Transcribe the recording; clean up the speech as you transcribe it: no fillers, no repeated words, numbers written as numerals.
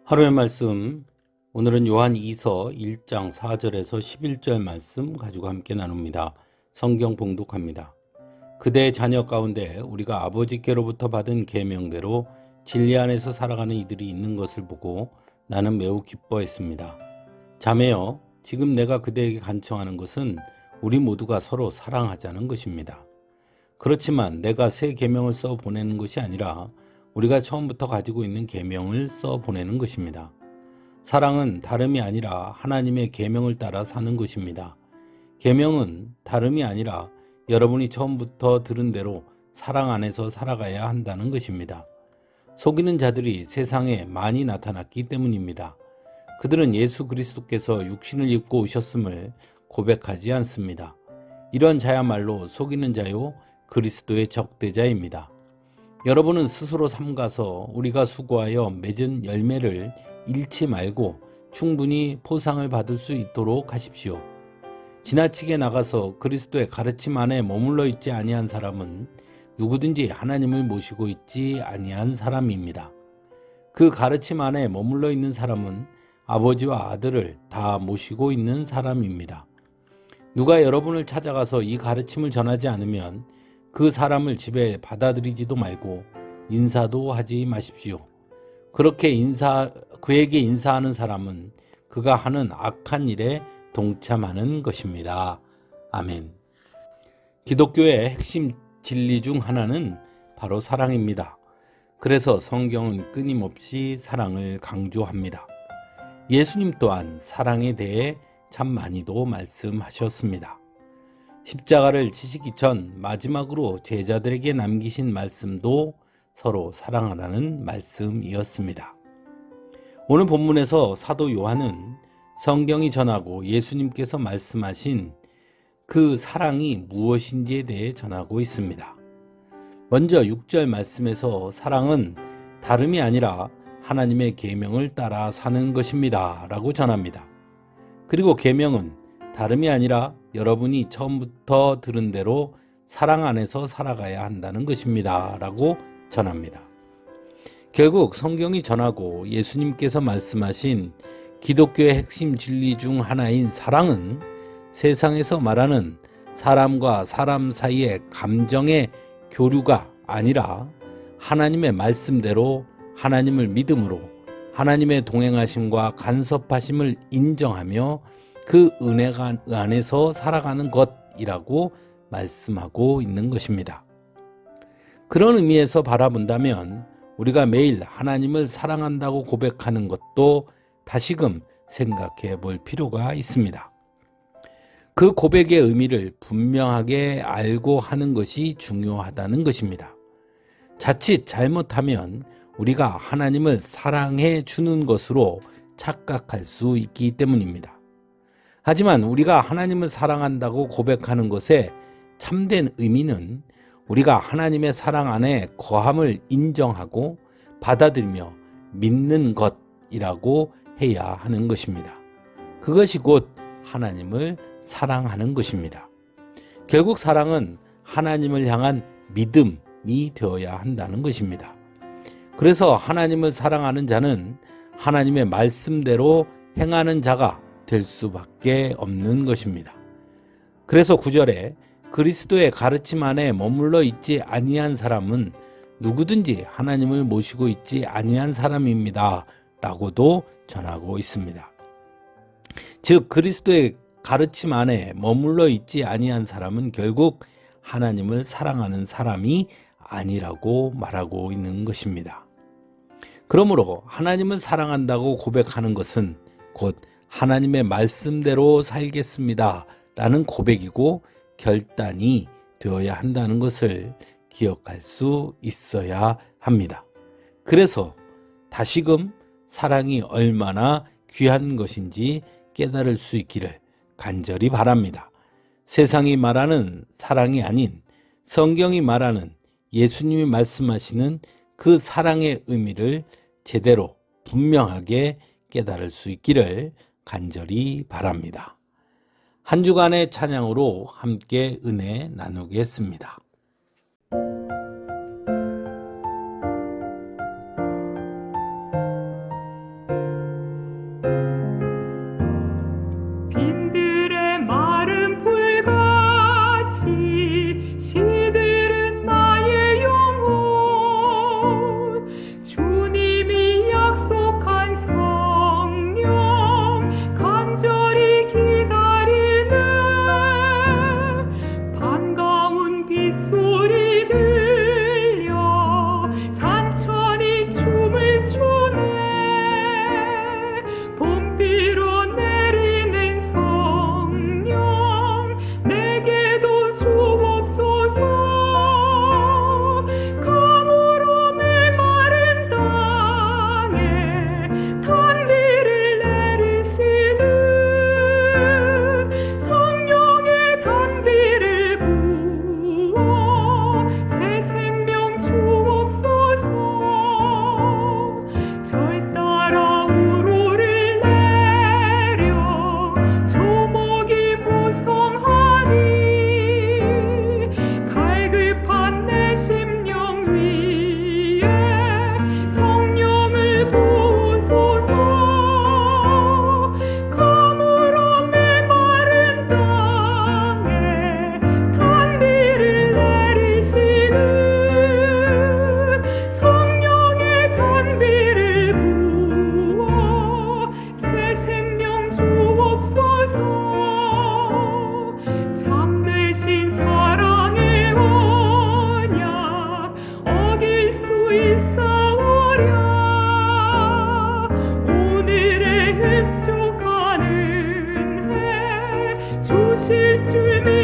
하루의 말씀, 오늘은 요한 2서 1장 4절에서 11절 말씀 가지고 함께 나눕니다. 성경 봉독합니다. 그대의 자녀 가운데 우리가 아버지께로부터 받은 계명대로 진리 안에서 살아가는 이들이 있는 것을 보고 나는 매우 기뻐했습니다. 자매여, 지금 내가 그대에게 간청하는 것은 우리 모두가 서로 사랑하자는 것입니다. 그렇지만 내가 새 계명을 써 보내는 것이 아니라 우리가 처음부터 가지고 있는 계명을 써 보내는 것입니다. 사랑은 다름이 아니라 하나님의 계명을 따라 사는 것입니다. 계명은 다름이 아니라 여러분이 처음부터 들은 대로 사랑 안에서 살아가야 한다는 것입니다. 속이는 자들이 세상에 많이 나타났기 때문입니다. 그들은 예수 그리스도께서 육신을 입고 오셨음을 고백하지 않습니다. 이런 자야말로 속이는 자요 그리스도의 적대자입니다. 여러분은 스스로 삼가서 우리가 수고하여 맺은 열매를 잃지 말고 충분히 포상을 받을 수 있도록 하십시오. 지나치게 나가서 그리스도의 가르침 안에 머물러 있지 아니한 사람은 누구든지 하나님을 모시고 있지 아니한 사람입니다. 그 가르침 안에 머물러 있는 사람은 아버지와 아들을 다 모시고 있는 사람입니다. 누가 여러분을 찾아가서 이 가르침을 전하지 않으면 그 사람을 집에 받아들이지도 말고 인사도 하지 마십시오. 그렇게 그에게 인사하는 사람은 그가 하는 악한 일에 동참하는 것입니다. 아멘. 기독교의 핵심 진리 중 하나는 바로 사랑입니다. 그래서 성경은 끊임없이 사랑을 강조합니다. 예수님 또한 사랑에 대해 참 많이도 말씀하셨습니다. 십자가를 지시기 전 마지막으로 제자들에게 남기신 말씀도 서로 사랑하라는 말씀이었습니다. 오늘 본문에서 사도 요한은 성경이 전하고 예수님께서 말씀하신 그 사랑이 무엇인지에 대해 전하고 있습니다. 먼저 6절 말씀에서 사랑은 다름이 아니라 하나님의 계명을 따라 사는 것입니다 라고 전합니다. 그리고 계명은 다름이 아니라 여러분이 처음부터 들은 대로 사랑 안에서 살아가야 한다는 것입니다 라고 전합니다. 결국 성경이 전하고 예수님께서 말씀하신 기독교의 핵심 진리 중 하나인 사랑은 세상에서 말하는 사람과 사람 사이의 감정의 교류가 아니라 하나님의 말씀대로 하나님을 믿음으로 하나님의 동행하심과 간섭하심을 인정하며 그 은혜가 안에서 살아가는 것이라고 말씀하고 있는 것입니다. 그런 의미에서 바라본다면 우리가 매일 하나님을 사랑한다고 고백하는 것도 다시금 생각해 볼 필요가 있습니다. 그 고백의 의미를 분명하게 알고 하는 것이 중요하다는 것입니다. 자칫 잘못하면 우리가 하나님을 사랑해 주는 것으로 착각할 수 있기 때문입니다. 하지만 우리가 하나님을 사랑한다고 고백하는 것의 참된 의미는 우리가 하나님의 사랑 안에 거함을 인정하고 받아들이며 믿는 것이라고 해야 하는 것입니다. 그것이 곧 하나님을 사랑하는 것입니다. 결국 사랑은 하나님을 향한 믿음이 되어야 한다는 것입니다. 그래서 하나님을 사랑하는 자는 하나님의 말씀대로 행하는 자가 될 수밖에 없는 것입니다. 그래서 9절에 그리스도의 가르침 안에 머물러 있지 아니한 사람은 누구든지 하나님을 모시고 있지 아니한 사람입니다 라고도 전하고 있습니다. 즉 그리스도의 가르침 안에 머물러 있지 아니한 사람은 결국 하나님을 사랑하는 사람이 아니라고 말하고 있는 것입니다. 그러므로 하나님을 사랑한다고 고백하는 것은 곧 하나님의 말씀대로 살겠습니다 라는 고백이고 결단이 되어야 한다는 것을 기억할 수 있어야 합니다. 그래서 다시금 사랑이 얼마나 귀한 것인지 깨달을 수 있기를 간절히 바랍니다. 세상이 말하는 사랑이 아닌 성경이 말하는 예수님이 말씀하시는 그 사랑의 의미를 제대로 분명하게 깨달을 수 있기를 간절히 바랍니다. 한 주간의 찬양으로 함께 은혜 나누겠습니다. 일주일